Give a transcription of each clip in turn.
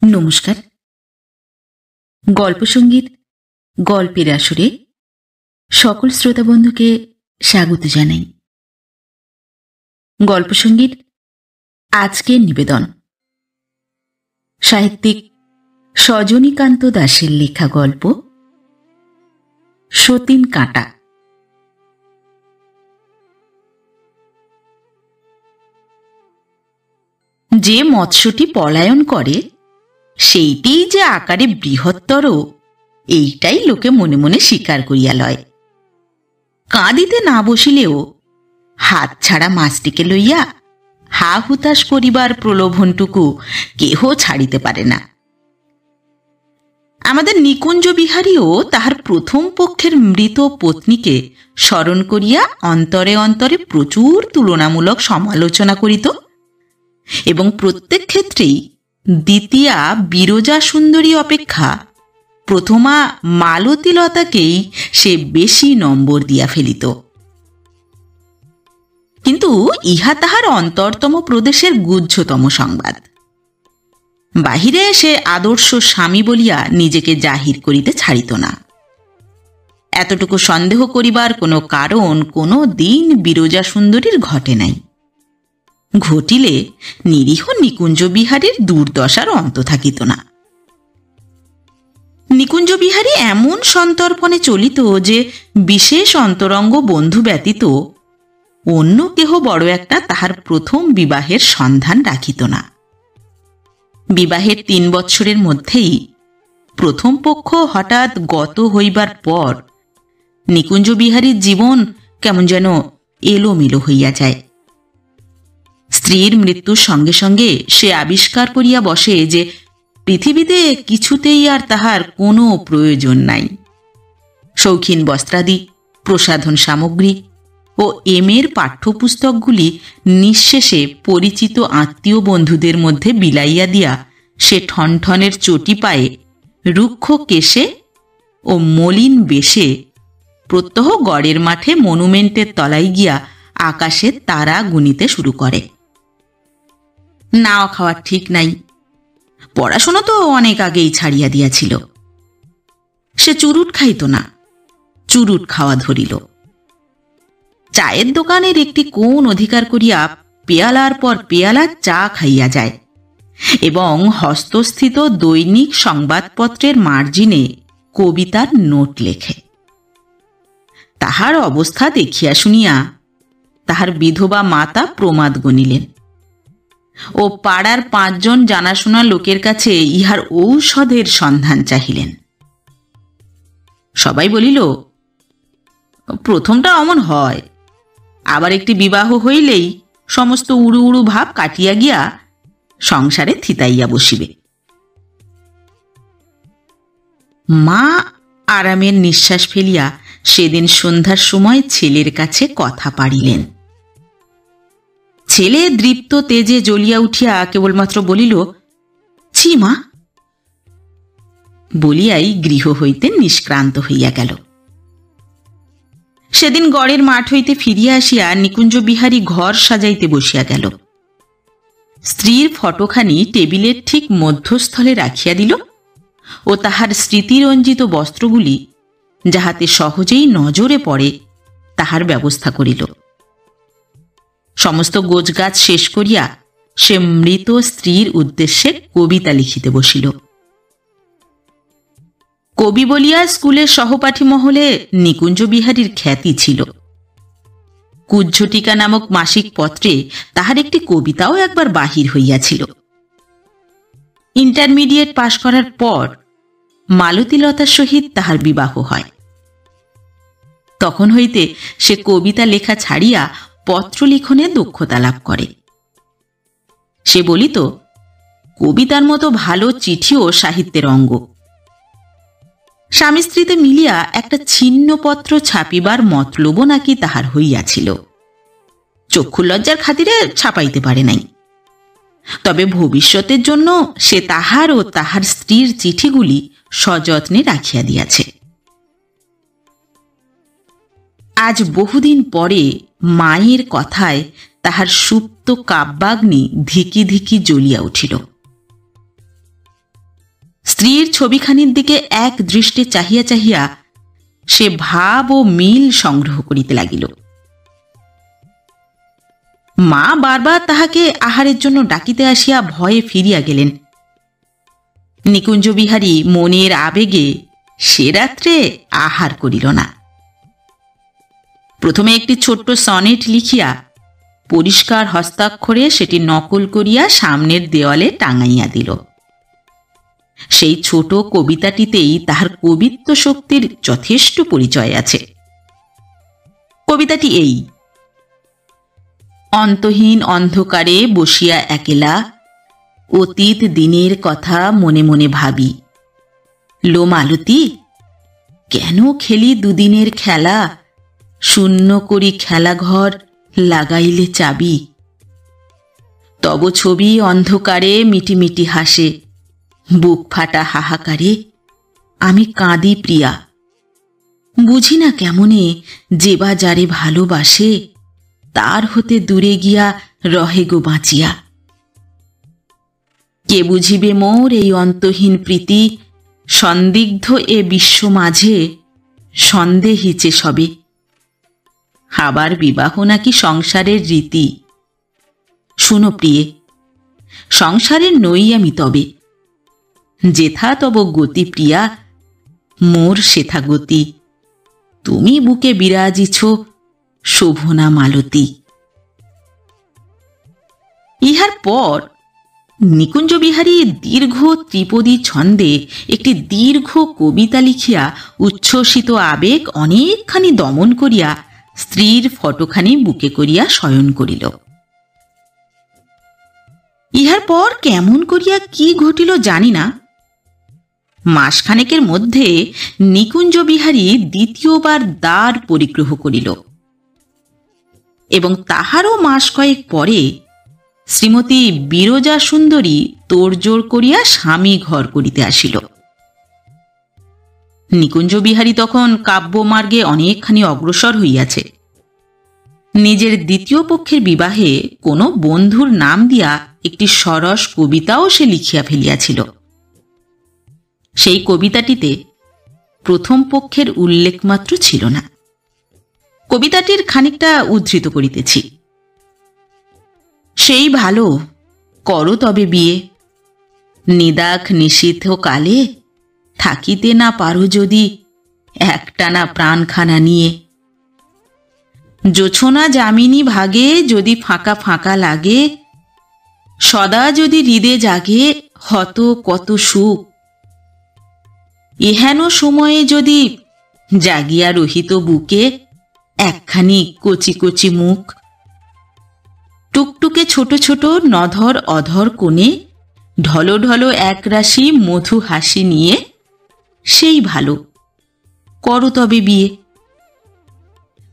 নমস্কার। গল্প সঙ্গীত গল্পের আসরে সকল শ্রোতা বন্ধুকে স্বাগত জানাই। গল্প সঙ্গীত আজকের নিবেদন সাহিত্যিক সজনীকান্ত দাশের লেখা গল্প সতীন কাঁটা। যে মৎস্যটি পলায়ন করে সেইটি যে আকারে বৃহত্তর, এইটাই লোকে মনে মনে স্বীকার করিয়া লয়। কাঁদিতে না বসিলেও হাত ছাড়া মাছটিকে লইয়া হা হুতাশ করিবার প্রলোভনটুকু কেহ ছাড়িতে পারে না। আমাদের নিকুঞ্জ বিহারীও তাহার প্রথম পক্ষের মৃত পত্নীকে স্মরণ করিয়া অন্তরে অন্তরে প্রচুর তুলনামূলক সমালোচনা করিত এবং প্রত্যেক ক্ষেত্রেই দ্বিতীয়া বিরজা সুন্দরী অপেক্ষা প্রথমা মালতীলতাকেই সে বেশি নম্বর দিয়া ফেলিত। কিন্তু ইহা তাহার অন্তরতম প্রদেশের গুহ্যতম সংবাদ। বাহিরে সে আদর্শ স্বামী বলিয়া নিজেকে জাহির করিতে ছাড়িত না। এতটুকু সন্দেহ করিবার কোনো কারণ কোনো দিন বিরজা সুন্দরীর ঘটে নাই। ঘটিলে নিরীহ নিকুঞ্জ বিহারীর দুর্দশার অন্ত থাকিত না। নিকুঞ্জ বিহারী এমন সন্তর্পণে চলিত যে বিশেষ অন্তরঙ্গ বন্ধু ব্যতীত অন্য কেহ বড় একটা তাহার প্রথম বিবাহের সন্ধান রাখিত না। বিবাহের ৩ বৎসরের মধ্যেই প্রথম পক্ষ হঠাৎ গত হইবার পর নিকুঞ্জ বিহারীর জীবন কেমন যেন এলোমেলো হইয়া যায়। স্ত্রীর মৃত্যুর সঙ্গে সঙ্গে সে আবিষ্কার করিয়া বসে যে পৃথিবীতে কিছুতেই আর তাহার কোনো প্রয়োজন নাই। শৌখিন বস্ত্রাদি, প্রসাধন সামগ্রী ও এমের পাঠ্যপুস্তকগুলি নিঃশেষে পরিচিত আত্মীয় বন্ধুদের মধ্যে বিলাইয়া দিয়া সে ঠনঠনের চটি পায়ে, রুক্ষ কেশে ও মলিন বেশে প্রত্যহ গড়ের মাঠে মনুমেন্টের তলায় গিয়া আকাশে তারা গুনিতে শুরু করে। নাওয়া খাওয়ার ঠিক নাই। পড়াশোনা তো অনেক আগেই ছাড়িয়া দিয়াছিল। সে চুরুট খাইত না, চুরুট খাওয়া ধরিল। চায়ের দোকানের একটি কোণ অধিকার করিয়া পেয়ালার পর পেয়ালা চা খাইয়া যায় এবং হস্তস্থিত দৈনিক সংবাদপত্রের মার্জিনে কবিতার নোট লেখে। তাহার অবস্থা দেখিয়া শুনিয়া তাহার বিধবা মাতা প্রমাদ গণিলেন ও পাড়ার ৫ জন জানাশোনা লোকের কাছে ইহার ঔষধের সন্ধান চাহিলেন। সবাই বলিল, প্রথমটা অমন হয়, আবার একটি বিবাহ হইলেই সমস্ত উড়ু উড়ু ভাব কাটিয়া গিয়া সংসারে থিতাইয়া বসিবে। মা আরামের নিঃশ্বাস ফেলিয়া সেদিন সন্ধ্যার সময় ছেলের কাছে কথা পাড়িলেন। ছেলে দৃপ্ত তেজে জ্বলিয়া উঠিয়া কেবলমাত্র বলিল, ছি মা, বলিয়াই গৃহ হইতে নিষ্ক্রান্ত হইয়া গেল। সেদিন গড়ের মাঠ হইতে ফিরিয়া আসিয়া নিকুঞ্জ বিহারী ঘর সাজাইতে বসিয়া গেল। স্ত্রীর ফটোখানি টেবিলের ঠিক মধ্যস্থলে রাখিয়া দিল ও তাহার স্মৃতিরঞ্জিত বস্ত্রগুলি যাহাতে সহজেই নজরে পড়ে তাহার ব্যবস্থা করিল। সমস্ত গোছগাছ শেষ করিয়া সে মৃত স্ত্রীর উদ্দেশ্যে কবিতা লিখিতে বসিল। কবি বলিয়া স্কুলের সহপাঠী মহলে নিকুঞ্জ বিহারীর খ্যাতি ছিল। কুজ্ঝটিকা নামক মাসিক পত্রে তাহার একটি কবিতাও একবার বাহির হইয়াছিল। ইন্টারমিডিয়েট পাশ করার পর মালতীলতার সহিত তাহার বিবাহ হয়। তখন হইতে সে কবিতা লেখা ছাড়িয়া পত্র লিখনে দক্ষতা লাভ করে। সে বলিত, কবিতার মতো ভালো চিঠিও সাহিত্যের অঙ্গ। স্বামী স্ত্রীতে মিলিয়া একটা ছিন্ন পত্র ছাপিবার মতলবও নাকি তাহার হইয়াছিল। চক্ষুলজ্জার খাতিরে ছাপাইতে পারে নাই। তবে ভবিষ্যতের জন্য সে তাহার ও তাহার স্ত্রীর চিঠিগুলি সযত্নে রাখিয়া দিয়াছে। আজ বহুদিন পরে মায়ের কথায় তাহার সুপ্ত কাব্যাগ্নি ধিকি ধিকি জ্বলিয়া উঠিল। স্ত্রীর ছবিখানির দিকে এক দৃষ্টে চাহিয়া চাহিয়া সে ভাব ও মিল সংগ্রহ করিতে লাগিল। মা বারবার তাহাকে আহারের জন্য ডাকিতে আসিয়া ভয়ে ফিরিয়া গেলেন। নিকুঞ্জ বিহারী মনের আবেগে সে রাত্রে আহার করিল না। প্রথমে একটি ছোট্ট সনেট লিখিয়া পরিষ্কার হস্তাক্ষরে সেটি নকল করিয়া সামনের দেওয়ালে টাঙাইয়া দিল। সেই ছোট কবিতাটিতেই তাহার কবিত্ব শক্তির যথেষ্ট পরিচয় আছে। কবিতাটি এই: অন্তহীন অন্ধকারে বসিয়া একেলা অতীত দিনের কথা মনে মনে ভাবি। লো মালতী, কেন খেলি দুদিনের খেলা, শূন্য করি খেলাঘর লাগাইলে চাবি। তব ছবি অন্ধকারে মিটিমিটি হাসে, বুক ফাটা হাহাকারে আমি কাঁদি প্রিয়া। বুঝি না কেমনে যে বা যারে ভালোবাসে, তার হতে দূরে গিয়া রহে গো বাঁচিয়া। কে বুঝিবে মোর এই অন্তহীন প্রীতি, সন্দিগ্ধ এ বিশ্ব মাঝে সন্দেহিছে সবে। আবার বিবাহ নাকি সংসারের রীতি। শুনো প্রিয়ে, সংসারের নই আমি তবে, যেথা তব গতি প্রিয়া মোর সেথা গতি। তুমি বুকে বিরাজিছ শোভনা মালতী। ইহার পর নিকুঞ্জ বিহারী দীর্ঘ ত্রিপদী ছন্দে একটি দীর্ঘ কবিতা লিখিয়া উচ্ছ্বসিত আবেগ অনেকখানি দমন করিয়া স্ত্রীর ফটোখানি বুকে করিয়া শয়ন করিল। ইহার পর কেমন করিয়া কি ঘটিল জানি না। মাসখানেকের মধ্যে নিকুঞ্জ বিহারী দ্বিতীয়বার দ্বার পরিগ্রহ করিল এবং তাহারও মাস কয়েক পরে শ্রীমতী বিরজা সুন্দরী তোড়জোড় করিয়া স্বামী ঘর করিতে আসিল। নিকুঞ্জ বিহারী তখন কাব্যমার্গে অনেকখানি অগ্রসর হইয়াছে। নিজের দ্বিতীয় পক্ষের বিবাহে কোনো বন্ধুর নাম দিয়া একটি সরস কবিতাও সে লিখিয়া ফেলিয়াছিল। সেই কবিতাটিতে প্রথম পক্ষের উল্লেখ মাত্র ছিল না। কবিতাটির খানিকটা উদ্ধৃত করিতেছি। সেই ভালো, করো তবে বিয়ে, নিদাখ নিষিদ্ধ কালে থাকিতে না পারো যদি একটানা প্রাণখানা নিয়ে। জোছনা যামিনী ভাগে যদি ফাঁকা ফাঁকা লাগে, সদা যদি হৃদে জাগে হত কত সুখ। এহেন সময়ে যদি জাগিয়া রহিত বুকে একখানি কচি কচি মুখ, টুকটুকে ছোট ছোট নধর অধর কোণে ঢলো ঢলো একরাশি মধু হাসি নিয়ে, সেই ভালো, করো তবে বিয়ে।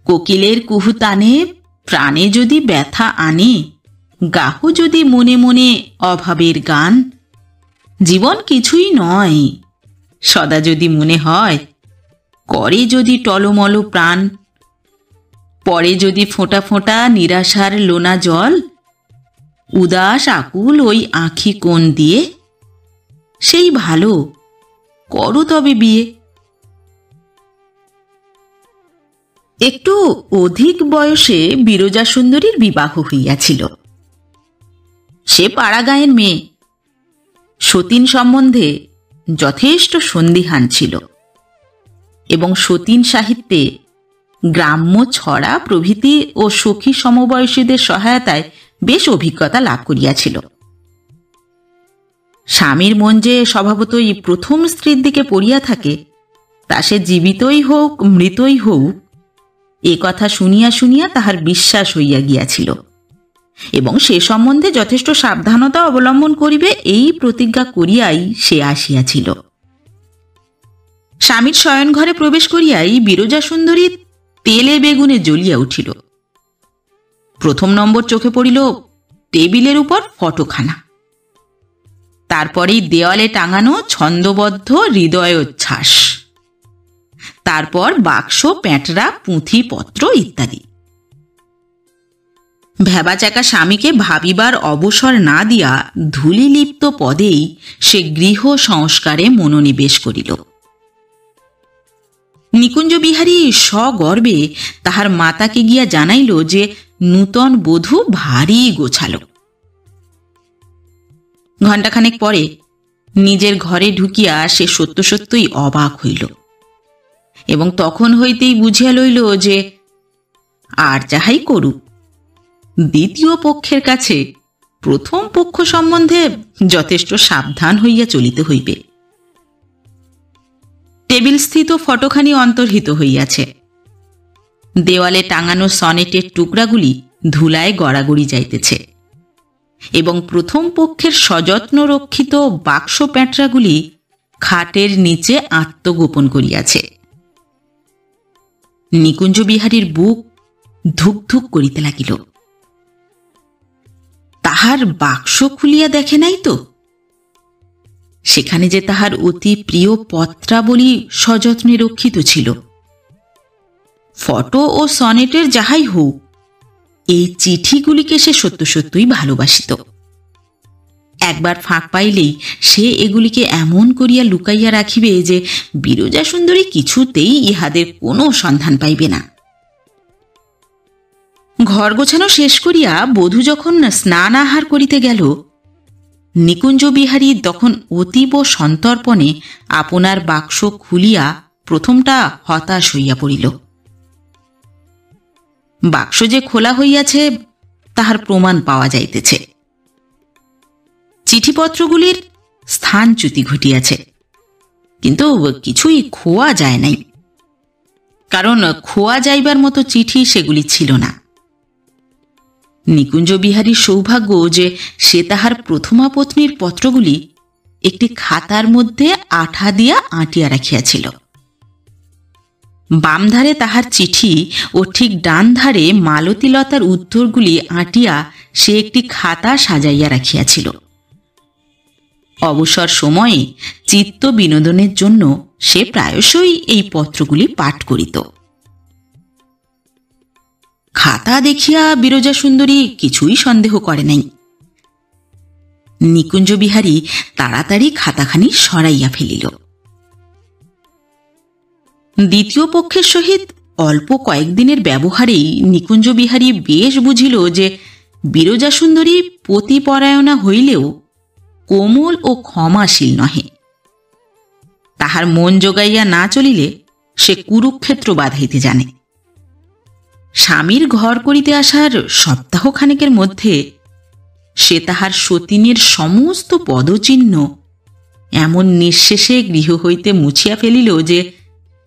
কোকিলের কুহুতানে প্রাণে যদি ব্যথা আনে, গাহ যদি মনে মনে অভাবের গান। জীবন কিছুই নয়, সদা যদি মনে হয়, করে যদি টলমল প্রাণ। পরে যদি ফোঁটা ফোঁটা নিরাশার লোনা জল, উদাস আকুল ওই আঁখি কোণ দিয়ে, সেই ভালো, করো তবে বিয়ে। একটু অধিক বয়সে বিরজা সুন্দরীর বিবাহ হইয়াছিল। সে পাড়াগাঁয়ের মেয়ে, সতীন সম্বন্ধে যথেষ্ট সন্দিহান ছিল এবং সতীন সাহিত্যে গ্রাম্য ছড়া প্রভৃতি ও সখী সমবয়সীদের সহায়তায় বেশ অভিজ্ঞতা লাভ করিয়াছিল। স্বামীর মন যে স্বভাবতই প্রথম স্ত্রীর দিকে পড়িয়া থাকে, তা সে জীবিতই হোক মৃতই হোক, এ কথা শুনিয়া শুনিয়া তাহার বিশ্বাস হইয়া গিয়াছিল এবং সে সম্বন্ধে যথেষ্ট সাবধানতা অবলম্বন করিবে এই প্রতিজ্ঞা করিয়াই সে আসিয়াছিল। স্বামীর শয়ন ঘরে প্রবেশ করিয়াই বিরজা সুন্দরী তেলে বেগুনে জ্বলিয়া উঠিল। প্রথম নম্বর চোখে পড়িল টেবিলের উপর ফটোখানা, তারপরেই দেওয়ালে টাঙানো ছন্দবদ্ধ হৃদয়োচ্ছ্বাস, তারপর বাক্স প্যাঁটরা পুঁথিপত্র ইত্যাদি। ভ্যাবাচাকা স্বামীকে ভাবিবার অবসর না দিয়া ধূলিলিপ্ত পদেই সে গৃহ সংস্কারে মনোনিবেশ করিল। নিকুঞ্জ বিহারী সগর্বে তাহার মাতাকে গিয়া জানাইল যে নূতন বধূ ভারী গোছালো। ঘণ্টাখানেক পরে নিজের ঘরে ঢুকিয়া সে সত্য সত্যই অবাক হইল এবং তখন হইতেই বুঝিয়া লইল যে আর যাহাই করুক, দ্বিতীয় পক্ষের কাছে প্রথম পক্ষ সম্বন্ধে যথেষ্ট সাবধান হইয়া চলিতে হইবে। টেবিল স্থিত ফটোখানি অন্তর্হিত হইয়াছে। দেওয়ালে টাঙানো সনেটের টুকরাগুলি ধুলায় গড়াগড়ি যাইতেছে এবং প্রথম পক্ষের সযত্ন রক্ষিত বাক্স প্যাঁটরাগুলি খাটের নিচে আত্মগোপন করিয়াছে। নিকুঞ্জ বিহারীর বুক ধুক ধুক করিতে লাগিল। তাহার বাক্স খুলিয়া দেখে নাই তো? সেখানে যে তাহার অতি প্রিয় পত্রাবলী সযত্নে রক্ষিত ছিল। ফটো ও সনেটের যাহাই হোক, এই চিঠিগুলিকে সে সত্য সত্যই ভালোবাসিত। একবার ফাঁক পাইলেই সে এগুলিকে এমন করিয়া লুকাইয়া রাখিবে যে বিরজা সুন্দরী কিছুতেই ইহাদের কোনো সন্ধান পাইবে না। ঘর গোছানো শেষ করিয়া বধূ যখন স্নান আহার করিতে গেল, নিকুঞ্জ বিহারী তখন অতীব সন্তর্পণে আপনার বাক্স খুলিয়া প্রথমটা হতাশ হইয়া পড়িল। বাক্স যে খোলা হইয়াছে তাহার প্রমাণ পাওয়া যাইতেছে। চিঠিপত্রগুলির স্থানচ্যুতি ঘটিয়াছে, কিন্তু কিছুই খোয়া যায় নাই, কারণ খোয়া যাইবার মতো চিঠি সেগুলি ছিল না। নিকুঞ্জ বিহারীর সৌভাগ্য যে সে তাহার প্রথমা পত্নীর পত্রগুলি একটি খাতার মধ্যে আঠা দিয়া আঁটিয়া রাখিয়াছিল। বাম ধারে তাহার চিঠি ও ঠিক ডান ধারে মালতীলতার উত্তরগুলি আঁটিয়া সে একটি খাতা সাজাইয়া রাখিয়াছিল। অবসর সময়ে চিত্ত বিনোদনের জন্য সে প্রায়শই এই পত্রগুলি পাঠ করিত। খাতা দেখিয়া বিরজা সুন্দরী কিছুই সন্দেহ করে নাই। নিকুঞ্জ বিহারী তাড়াতাড়ি খাতাখানি সরাইয়া ফেলিল। দ্বিতীয় পক্ষের সহিত অল্প কয়েকদিনের ব্যবহারেই নিকুঞ্জ বিহারী বেশ বুঝিল যে বিরজা সুন্দরী পতিপরায়ণা হইলেও কোমল ও ক্ষমাশীল নহে। তাহার মন জোগাইয়া না চলিলে সে কুরুক্ষেত্র বাঁধাইতে জানে। স্বামীর ঘর করিতে আসার সপ্তাহখানেকের মধ্যে সে তাহার সতীনের সমস্ত পদচিহ্ন এমন নিঃশেষে গৃহ হইতে মুছিয়া ফেলিল যে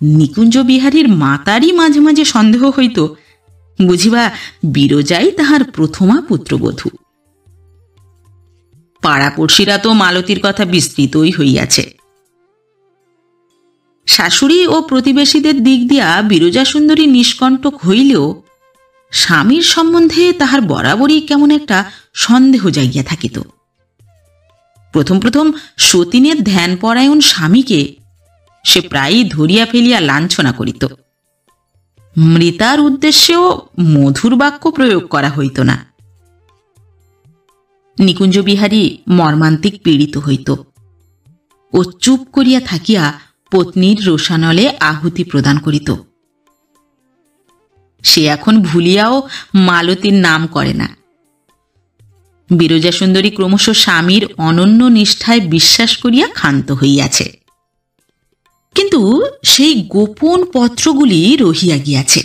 নিকুঞ্জ বিহারীর মাতারই মাঝে মাঝে সন্দেহ হইত বুঝিবা বিরজাই তাহার প্রথমা পুত্রবধূ। পাড়াপড়শিরা তো মালতীর কথা বিস্তৃতই হইয়াছে। শাশুড়ি ও প্রতিবেশীদের দিক দিয়া বিরজা সুন্দরী নিষ্কণ্টক হইলেও স্বামীর সম্বন্ধে তাহার বরাবরই কেমন একটা সন্দেহ জাগিয়া থাকিত। প্রথম প্রথম সতীনের ধ্যানপরায়ণ স্বামীকে সে প্রায়ই ধরিয়া ফেলিয়া লাঞ্ছনা করিত। মৃতার উদ্দেশ্যেও মধুর বাক্য প্রয়োগ করা হইত না। নিকুঞ্জ বিহারী মর্মান্তিক পীড়িত হইত ও চুপ করিয়া থাকিয়া পত্নীর রোষানলে আহুতি প্রদান করিত। সে এখন ভুলিয়াও মালতীর নাম করে না। বিরজা সুন্দরী ক্রমশ স্বামীর অনন্য নিষ্ঠায় বিশ্বাস করিয়া ক্ষান্ত হইয়াছে, কিন্তু সেই গোপন পত্রগুলি রহিয়া গিয়াছে।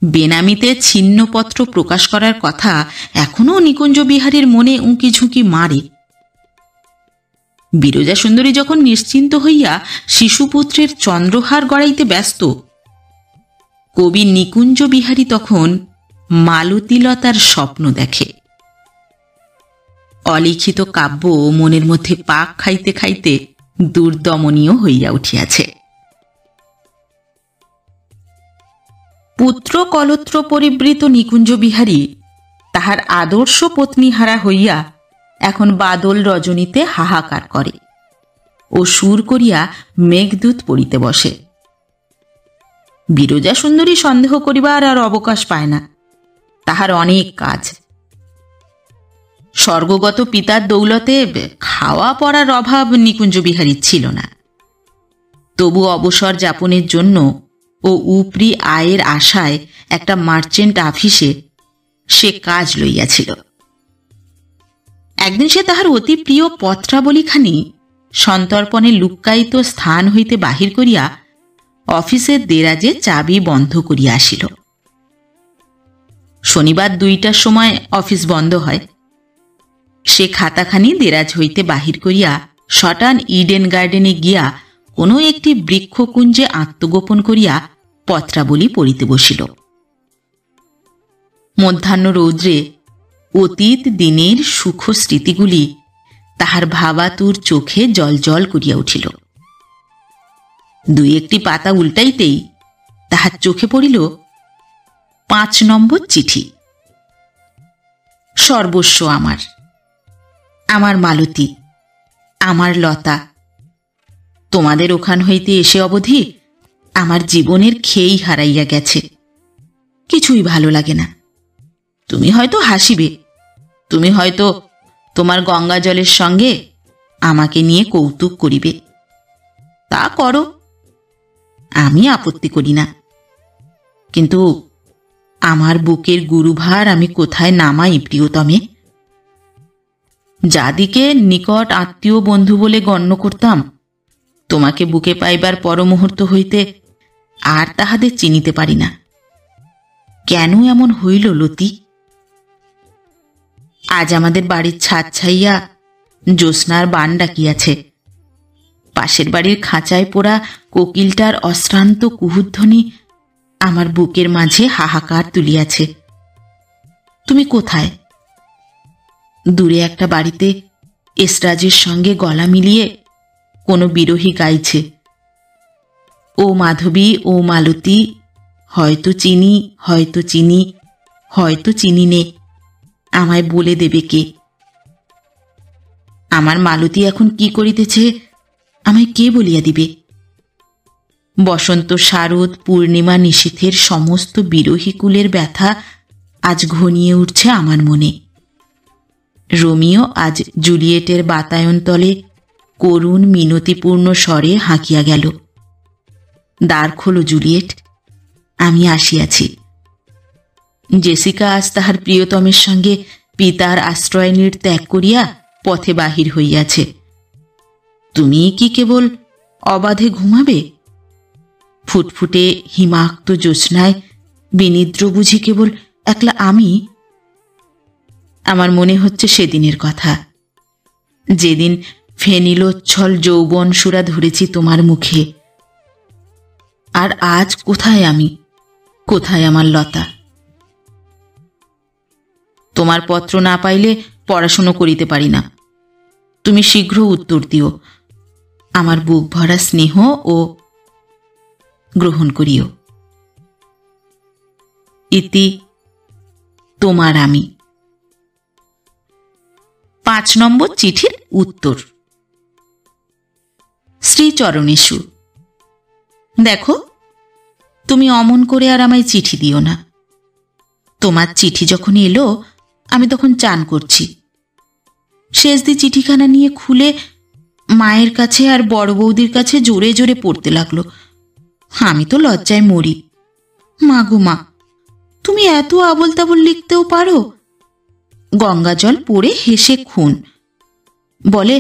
বেনামিতে ছিন্নপত্র প্রকাশ করার কথা এখনো নিকুঞ্জ বিহারীর মনে উঁকি ঝুঁকি মারে। বিরজা সুন্দরী যখন নিশ্চিন্ত হইয়া শিশুপুত্রের চন্দ্রহার গড়াইতে ব্যস্ত, কবি নিকুঞ্জ বিহারী তখন মালতীলতার স্বপ্ন দেখে। অলিখিত কাব্য মনের মধ্যে পাক খাইতে খাইতে দুর্দমনীয় হইয়া উঠিয়াছে। পুত্র কলত্র পরিবৃত নিকুঞ্জ বিহারী তাহার আদর্শ পত্নীহারা হইয়া এখন বাদল রজনীতে হাহাকার করে ও সুর করিয়া মেঘদূত পড়িতে বসে। বিরজা সুন্দরী সন্দেহ করিবার আর অবকাশ পায় না। তাহার অনেক কাজ। স্বর্গগত পিতার দৌলতে খাওয়া পড়ার অভাব নিকুঞ্জ বিহারীর ছিল না। তবু অবসর যাপনের জন্য ও উপরি আয়ের আশায় একটা মার্চেন্ট অফিসে সে কাজ লইয়াছিল। একদিন সে তাহার অতি প্রিয় পত্রাবলীখানি সন্তর্পণে লুক্কায়িত স্থান হইতে বাহির করিয়া অফিসের দেরাজে চাবি বন্ধ করিয়া আসিল। শনিবার 2টার সময় অফিস বন্ধ হয়। সে খাতাখানি দেরাজ হইতে বাহির করিয়া শটান ইডেন গার্ডেনে গিয়া কোনো একটি বৃক্ষকুঞ্জে আত্মগোপন করিয়া পত্রাবলী পড়িতে বসিল। মধ্যাহ্ন রৌদ্রে অতীত দিনের সুখ স্মৃতিগুলি তাহার ভাবাতুর চোখে জলজল করিয়া উঠিল। 2-1টি পাতা উল্টাইতেই তাহার চোখে পড়িল 5 নম্বর চিঠি। সর্বস্ব আমার, আমার মালতী, আমার লতা, তোমাদের ওখান হইতে এসে অবধি আমার জীবনের খেই হারাইয়া গেছে। কিছুই ভালো লাগে না। তুমি হয়তো হাসিবে, তুমি হয়তো তোমার গঙ্গা জলের সঙ্গে আমাকে নিয়ে কৌতুক করিবে। তা করো, আমি আপত্তি করি না। কিন্তু আমার বুকের গুরুভার আমি কোথায় নামাই প্রিয়তমে? যাদিকে নিকট আত্মীয় বন্ধু বলে গণ্য করতাম, তোমাকে বুকে পাইবার পরমুহূর্ত হইতে আর তাহাদের চিনিতে পারি না। কেন এমন হইল লতি? আজ আমাদের বাড়ির ছাদ ছাইয়া জ্যোৎস্নার বান ডাকিয়াছে। পাশের বাড়ির খাঁচায় পোড়া কোকিলটার অশ্রান্ত কুহুধ্বনি আমার বুকের মাঝে হাহাকার তুলিয়াছে। তুমি কোথায়? দূরে একটা বাড়িতে এসরাজের সঙ্গে গলা মিলিয়ে কোনো বিরোহী গাইছে, ও মাধবী, ও মালতী, হয়তো চিনি, হয়তো চিনি, হয়তো চিনি নে, আমায় বলে দেবে কে? আমার মালতী এখন কি করিতেছে আমায় কে বলিয়া দিবে? বসন্ত, শারদ, পূর্ণিমা, নিশীথের সমস্ত বিরোহী কুলের ব্যথা আজ ঘনিয়ে উঠছে আমার মনে। রোমিও আজ জুলিয়েটের বাতায়ন তলে করুণ মিনতিপূর্ণ স্বরে হাঁকিয়া গেল, দ্বার খোলো জুলিয়েট, আমি আসিয়াছি। জেসিকা আজ তাহার প্রিয়তমের সঙ্গে পিতার আশ্রয় ত্যাগ করিয়া পথে বাহির হইয়াছে। তুমি কি কেবল অবাধে ঘুমাবে? ফুটফুটে হিমাক্ত জ্যোৎস্নায় বিনিদ্র বুঝি কেবল একলা আমি? আমার মনে হচ্ছে সেদিনের কথা, যেদিন ফেনিলোচ্ছল যৌবন সুরা ধরেছি তোমার মুখে। আর আজ কোথায় আমি, কোথায় আমার লতা? তোমার পত্র না পাইলে পড়াশুনো করিতে পারি না। তুমি শীঘ্র উত্তর দিও, আমার বুক ভরা স্নেহ ও গ্রহণ করিও। ইতি তোমার আমি। 5 নম্বর চিঠির উত্তর। শ্রীচরণেষু, দেখো, তুমি অমন করে আর আমায় চিঠি দিও না। তোমার চিঠি যখন এলো আমি তখন চান করছি। শেষদি চিঠিখানা নিয়ে খুলে মায়ের কাছে আর বড় বৌদির কাছে জোরে জোরে পড়তে লাগলো। আমি তো লজ্জায় মরি। মা গো মা, তুমি এত আবোল তাবোল লিখতেও পারো? গঙ্গা জল পড়ে হেসে খুন। বলে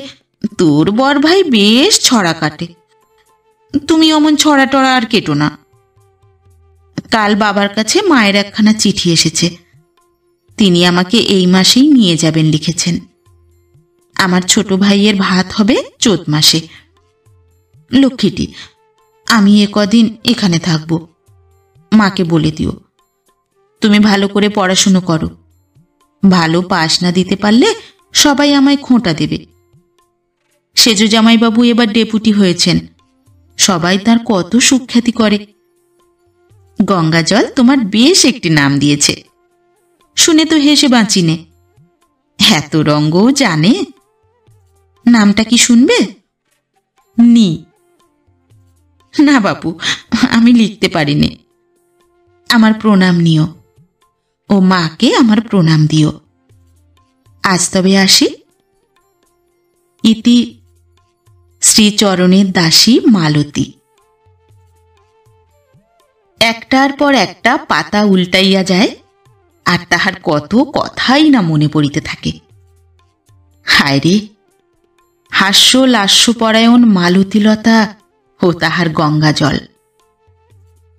তোর বর ভাই বেশ ছড়া কাটে, তুমি অমন ছড়া টড়া আর কেটো না। কাল বাবার কাছে মায়ের একখানা চিঠি এসেছে, তিনি আমাকে এই মাসেই নিয়ে যাবেন লিখেছেন। আমার ছোট ভাইয়ের ভাত হবে চৈত মাসে। লক্ষ্মীটি, আমি কদিন এখানে থাকব। মাকে বলে দিও তুমি ভালো করে পড়াশুনো করো। ভালো পাশ না দিতে পারলে সবাই আমায় খোঁটা দেবে। সেজ জামাইবাবু এবার ডেপুটি হয়েছেন, সবাই তার কত সুখ্যাতি করে। গঙ্গা জল তোমার বেশ একটি নাম দিয়েছে, শুনে তো হেসে বাঁচিনে। এত রঙ্গও জানে। নামটা কি শুনবে? নি না বাপু, আমি লিখতে পারিনি। আমার প্রণাম নিও। ও মাকে আমার প্রণাম দিও। আজ তবে আসি। ইতি শ্রীচরণের দাসী মালতী। একটার পর একটা পাতা উল্টাইয়া যায়, আর তাহার কত কথাই না মনে পড়িতে থাকে। হায় রে, হাস্য লাস্যপরায়ণ মালতীলতা ও তাহার গঙ্গা জল।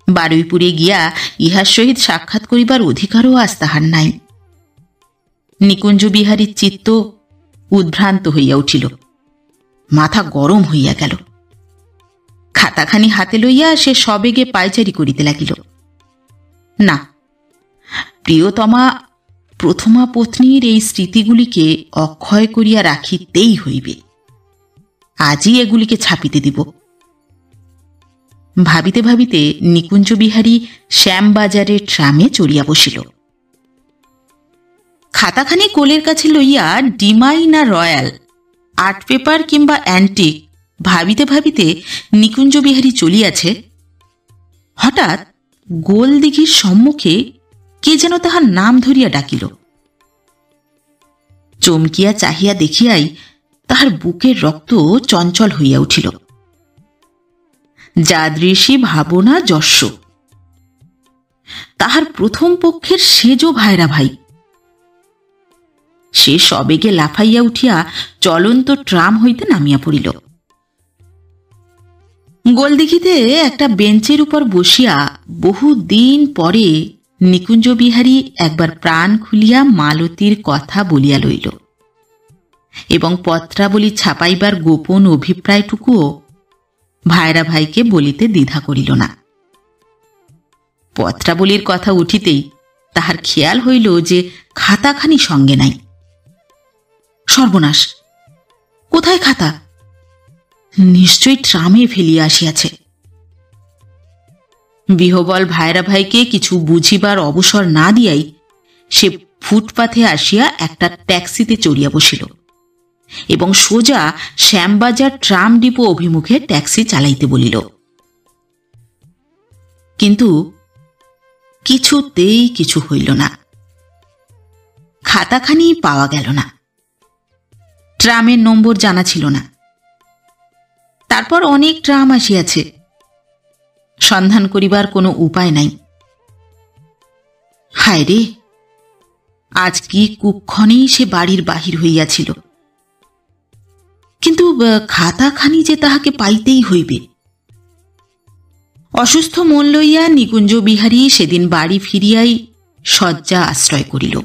বারুইপুরে গিয়া ইহার সহিত সাক্ষাৎ করিবার অধিকারও আজ তাহার নাই। নিকুঞ্জ বিহারীর চিত্ত উদ্ভ্রান্ত হইয়া উঠিল, মাথা গরম হইয়া গেল। খাতাখানি হাতে লইয়া সে সবেগে পায়চারি করিতে লাগিল। না, প্রিয়তমা প্রথমা পত্নীর এই স্মৃতিগুলিকে অক্ষয় করিয়া রাখিতেই হইবে। আজই এগুলিকে ছাপিতে দিব। ভাবিতে ভাবিতে নিকুঞ্জ বিহারী শ্যামবাজারের ট্রামে চড়িয়া বসিল। খাতাখানি কোলের কাছে লইয়া ডিমাই না রয়্যাল, আর্ট পেপার কিংবা অ্যান্টিক ভাবিতে ভাবিতে নিকুঞ্জ বিহারী চলিয়াছে, হঠাৎ গোলদিঘির সম্মুখে কে যেন তাহার নাম ধরিয়া ডাকিল। চমকিয়া চাহিয়া দেখিয়াই তাহার বুকের রক্ত চঞ্চল হইয়া উঠিল। যাদৃশী ভাবনা যস্য, তাহার প্রথম পক্ষের সেজ ভাইরা ভাই। সে সবেগে লাফাইয়া উঠিয়া চলন্ত ট্রাম হইতে নামিয়া পড়িল। গোলদিঘিতে একটা বেঞ্চের উপর বসিয়া বহুদিন পরে নিকুঞ্জ বিহারী একবার প্রাণ খুলিয়া মালতীর কথা বলিয়া লইল, এবং পত্রাবলী ছাপাইবার গোপন অভিপ্রায়টুকুও ভাইরা ভাইকে বলিতে দ্বিধা করিল না। পত্রাবলীর কথা উঠিতেই তাহার খেয়াল হইল যে খাতাখানি সঙ্গে নাই। সর্বনাশ! কোথায় খাতা? নিশ্চয়ই ট্রামে ফেলিয়া আসিয়াছে। বিহবল ভাইরা ভাইকে কিছু বুঝিবার অবসর না দিয়াই সে ফুটপাথে আসিয়া একটা ট্যাক্সিতে চড়িয়া বসিল এবং সোজা শ্যামবাজার ট্রাম ডিপো অভিমুখে ট্যাক্সি চালাইতে বলিল। কিন্তু কিছুতেই কিছু হইল না। খাতাখানি পাওয়া গেল না। ট্রামের নম্বর জানা ছিল না। তারপর অনেক ট্রাম আসিয়াছে, সন্ধান করিবার কোনো উপায় নাই। হায় রে, আজ কি কুক্ষণেই সে বাড়ির বাহির হইয়াছিল। কিন্তু খাতাখানি যে তাহাকে পাইতেই হইবে। অসুস্থ মন লইয়া নিকুঞ্জ বিহারী সেদিন বাড়ি ফিরিয়াই শয্যা আশ্রয় করিল।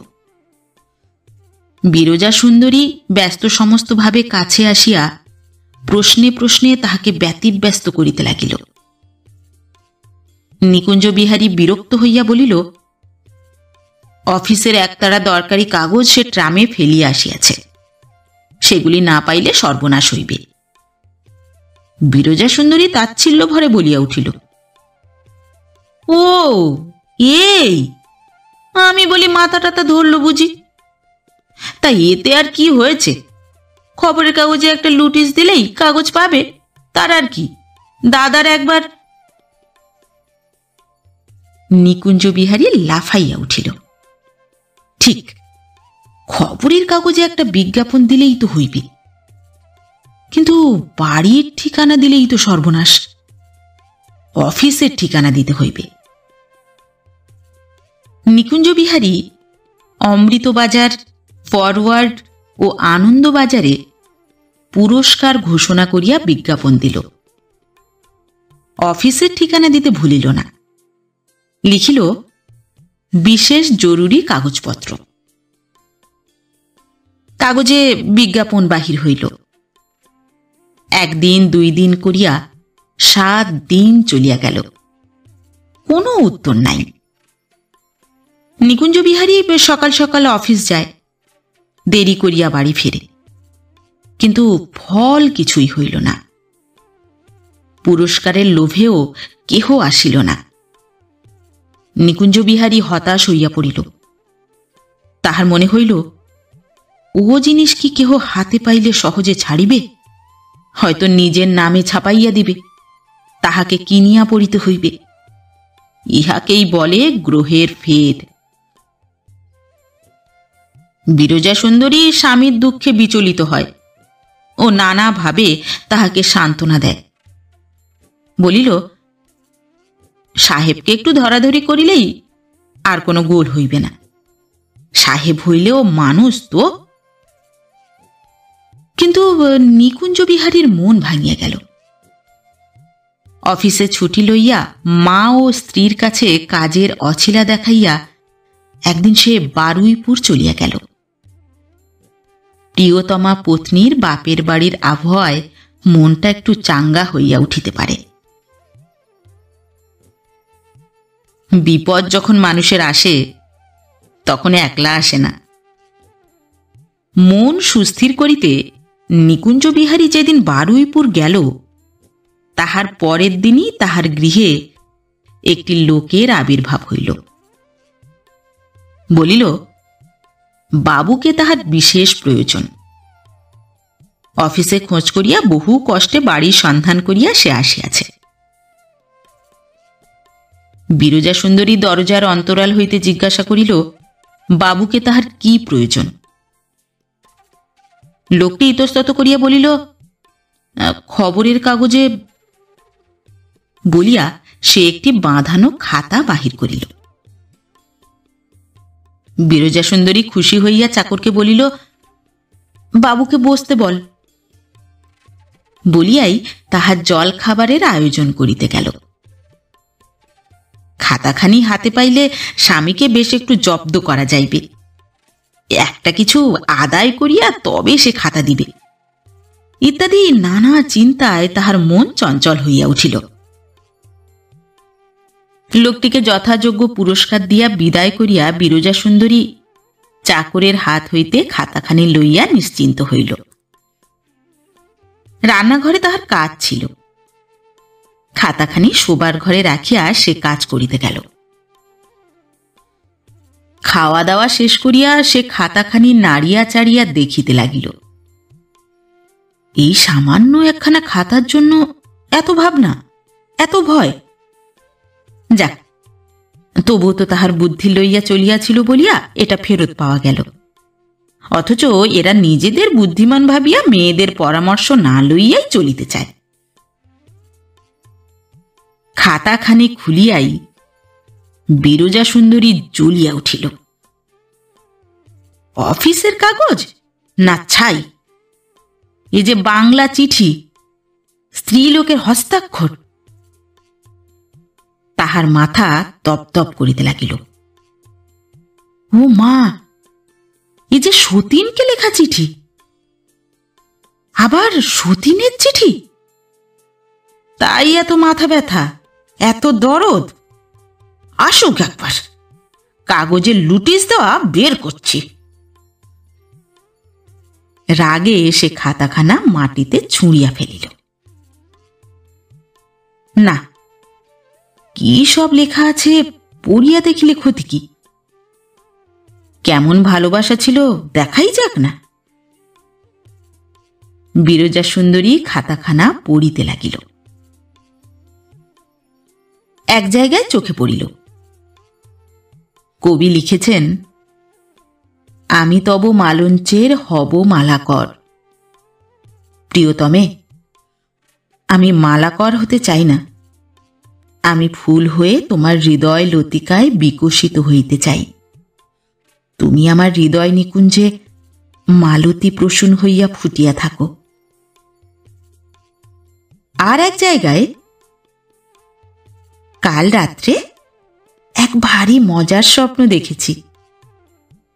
বিরজা সুন্দরী ব্যস্ত সমস্তভাবে কাছে আসিয়া প্রশ্নে প্রশ্নে তাহাকে ব্যতিব্যস্ত করিতে লাগিল। নিকুঞ্জ বিহারী বিরক্ত হইয়া বলিল, অফিসের একতারা দরকারি কাগজ সে ট্রামে ফেলিয়া আসিয়াছে, সেগুলি না পাইলে সর্বনাশ হইবে। বিরজা সুন্দরী তাচ্ছিল্য ভরে বলিয়া উঠিল, ও এই, আমি বলি মাথা টাথা ধরল বুঝি। তা এতে আর কি হয়েছে? খবরের কাগজে একটা লুটিস দিলেই কাগজ পাবে, তার আর কি। দাদার একবার। নিকুঞ্জ বিহারী লাফাইয়া উঠিল। ঠিক, খবরের কাগজে একটা বিজ্ঞাপন দিলেই তো হইবে, কিন্তু বাড়ির ঠিকানা দিলেই তো সর্বনাশ। অফিসের ঠিকানা দিতে হইবে। নিকুঞ্জ বিহারী অমৃতবাজার, ফরওয়ার্ড ও আনন্দবাজারে পুরস্কার ঘোষণা করিয়া বিজ্ঞাপন দিল। অফিসের ঠিকানা দিতে ভুলিল না। লিখিল, বিশেষ জরুরি কাগজপত্র। কাগজে বিজ্ঞাপন বাহির হইল। একদিন 2 দিন করিয়া 7 দিন চলিয়া গেল, কোনো উত্তর নাই। নিকুঞ্জ বিহারী সকাল সকাল অফিস যায়, দেরি করিয়া বাড়ি ফিরে, কিন্তু ফল কিছুই হইল না। পুরস্কারের লোভেও কেহ আসিল না। নিকুঞ্জ বিহারী হতাশ হইয়া পড়িল। তাহার মনে হইল, ও জিনিস কি কেহ হাতে পাইলে সহজে ছাড়িবে? হয়তো নিজের নামে ছাপাইয়া দিবে, তাহাকে কিনিয়া পড়িতে হইবে। ইহাকেই বলে গ্রহের ফের। বিরজা সুন্দরী স্বামীর দুঃখে বিচলিত হয় ও নানাভাবে তাহাকে সান্ত্বনা দেয়। বলিল, সাহেবকে একটু ধরাধরি করিলেই আর কোনো গোল হইবে না। সাহেব হইলেও মানুষ তো। কিন্তু নিকুঞ্জ বিহারীর মন ভাঙিয়া গেল। অফিসে ছুটি লইয়া মা ও স্ত্রীর কাছে কাজের অছিলা দেখাইয়া একদিন সে বারুইপুর চলিয়া গেল। প্রিয়তমা পত্নীর বাপের বাড়ির আবহাওয়ায় মনটা একটু চাঙ্গা হইয়া উঠিতে পারে। বিপদ যখন মানুষের আসে তখন একলা আসে না। মন সুস্থির করিতে নিকুঞ্জ বিহারী যেদিন বারুইপুর গেল, তাহার পরের দিনই তাহার গৃহে একটি লোকের আবির্ভাব হইল। বলিল, বাবুকে তাহার বিশেষ প্রয়োজন। অফিসে খোঁজ করিয়া বহু কষ্টে বাড়ির সন্ধান করিয়া সে আসিয়াছে। বিরজা সুন্দরী দরজার অন্তরাল হইতে জিজ্ঞাসা করিল, বাবুকে তাহার কি প্রয়োজন? লোকটি ইতস্তত করিয়া বলিল, খবরের কাগজে, বলিয়া সে একটি বাঁধানো খাতা বাহির করিল। বিরজা সুন্দরী খুশি হইয়া চাকরকে বলিল, বাবুকে বসতে বল। বলিয়াই তাহার জল খাবারের আয়োজন করিতে গেল। খাতাখানি হাতে পাইলে স্বামীকে বেশ একটু জব্দ করা যাইবে। একটা কিছু আদায় করিয়া তবে সে খাতা দিবে, ইত্যাদি নানা চিন্তায় তাহার মন চঞ্চল হইয়া উঠিল। লোকটিকে যথাযোগ্য পুরস্কার দিয়া বিদায় করিয়া বিরজা সুন্দরী চাকরের হাত হইতে খাতাখানি লইয়া নিশ্চিন্ত হইল। রান্নাঘরে তাহার কাজ ছিল। খাতাখানি শোবার ঘরে রাখিয়া সে কাজ করিতে গেল। খাওয়া দাওয়া শেষ করিয়া সে খাতাখানি নাড়িয়া চাড়িয়া দেখিতে লাগিল। এই সামান্য একখানা খাতার জন্য এত ভাবনা, এত ভয়! যাক, তবু তো তাহার বুদ্ধি লইয়া চলিয়াছিল বলিয়া এটা ফেরত পাওয়া গেল। অথচ এরা নিজেদের বুদ্ধিমান ভাবিয়া মেয়েদের পরামর্শ না লইয়াই চলিতে চায়। খাতাখানি খুলিয়াই বিরজা সুন্দরী জ্বলিয়া উঠিল। অফিসের কাগজ না ছাই! এ যে বাংলা চিঠি, স্ত্রীলোকের হস্তাক্ষর! তাহার মাথা তপতপ করিতে লাগিল। ও মা, এ যে সতীনকে লেখা চিঠি! আবার সতীনের চিঠি! তাই এত মাথা ব্যথা, এত দরদ! আসুক একবার, কাগজের লুটিস দেওয়া বের করছি। রাগে সে খাতাখানা মাটিতে ছুঁড়িয়া ফেলিল। না, কি সব লেখা আছে পড়িয়া দেখিলে ক্ষতি কি? কেমন ভালোবাসা ছিল দেখাই যাক না। বিরজা সুন্দরী খাতাখানা পড়িতে লাগিল। এক জায়গায় চোখে পড়িল। কবি লিখেছেন, আমি তব মালঞ্চের হব মালাকর। প্রিয়তমে, আমি মালাকর হতে চাই না। আমি ফুল হয়ে তোমার হৃদয় লতিকায় বিকশিত হইতে চাই। তুমি আমার হৃদয় নিকুঞ্জে মালতী প্রসূন হইয়া ফুটিয়া থাকো। আর এক জায়গায়, কাল রাত্রে এক ভারী মজার স্বপ্ন দেখেছি।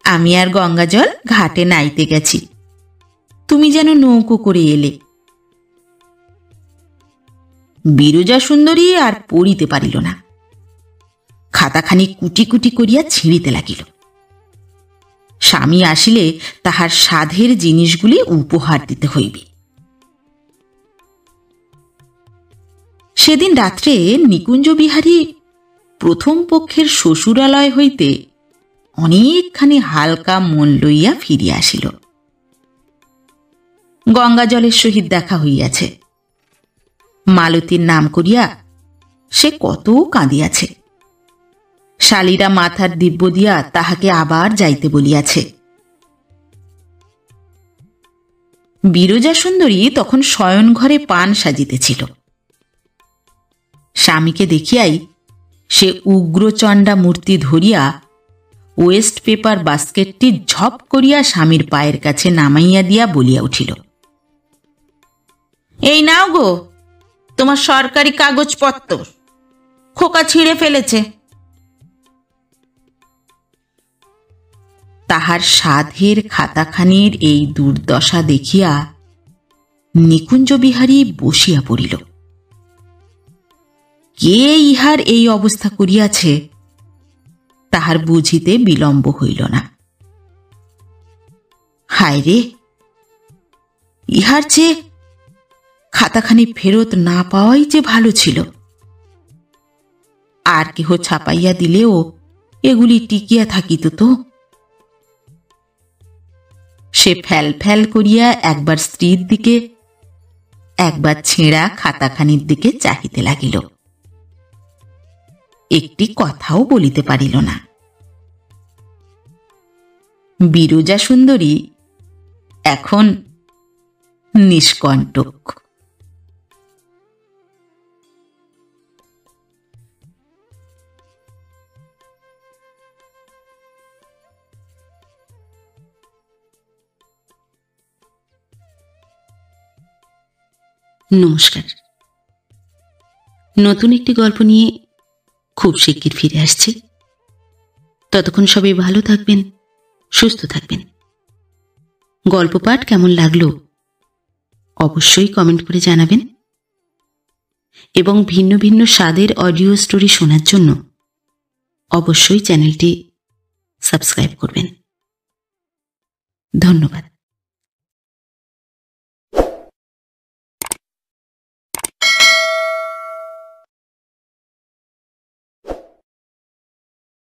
আমি আর গঙ্গাজল ঘাটে নাইতে গেছি, তুমি যেন নৌকো করে এলে। বিরজা সুন্দরী আর পড়িতে পারিল না। খাতাখানি কুটি কুটি করিয়া ছিঁড়িতে লাগিল। স্বামী আসিলে তাহার সাধের জিনিসগুলি উপহার দিতে হইবে। সেদিন রাত্রে নিকুঞ্জ বিহারী প্রথম পক্ষের শ্বশুরালয় হইতে অনেকখানি হালকা মন লইয়া ফিরিয়া আসিল। গঙ্গাজলের সহিত দেখা হইয়াছে। মালতীর নাম করিয়া সে কত কাঁদিয়াছে। শালীরা মাথার দিব্য দিয়া তাহাকে আবার যাইতে বলিয়াছে। বিরজা সুন্দরী তখন শয়ন ঘরে পান সাজিতেছিল। স্বামীকে দেখিয়াই সে উগ্রচণ্ডা মূর্তি ধরিয়া ওয়েস্ট পেপার বাস্কেটটি ঝপ করিয়া স্বামীর পায়ের কাছে নামাইয়া দিয়া বলিয়া উঠিল, এই নাও গো তোমার সরকারি কাগজপত্র, খোকা ছিঁড়ে ফেলেছে। তাহার সাধের খাতাখানির এই দুর্দশা দেখিয়া নিকুঞ্জ বিহারী বসিয়া পড়িল। কে ইহার এই অবস্থা করিয়াছে তাহার বুঝিতে বিলম্ব হইল না। হায় রে, ইহার চেয়ে খাতাখানি ফেরত না পাওয়াই যে ভালো ছিল। আর কেহ ছাপাইয়া দিলেও এগুলি টিকিয়া থাকিত তো। সে ফ্যাল ফ্যাল করিয়া একবার স্ত্রীর দিকে, একবার ছেঁড়া খাতাখানির দিকে চাহিতে লাগিল। একটি কথাও বলিতে পারিল না। বিরজা সুন্দরী এখন নিষ্কণ্টক। নমস্কার। নতুন একটি গল্প নিয়ে খুব শিগগির ফিরে আসছি। ততক্ষণ সবাই ভালো থাকবেন, সুস্থ থাকবেন। গল্প পাঠ কেমন লাগলো অবশ্যই কমেন্ট করে জানাবেন এবং ভিন্ন ভিন্ন স্বাদের অডিও স্টোরি শোনার জন্য অবশ্যই চ্যানেলটি সাবস্ক্রাইব করবেন। ধন্যবাদ।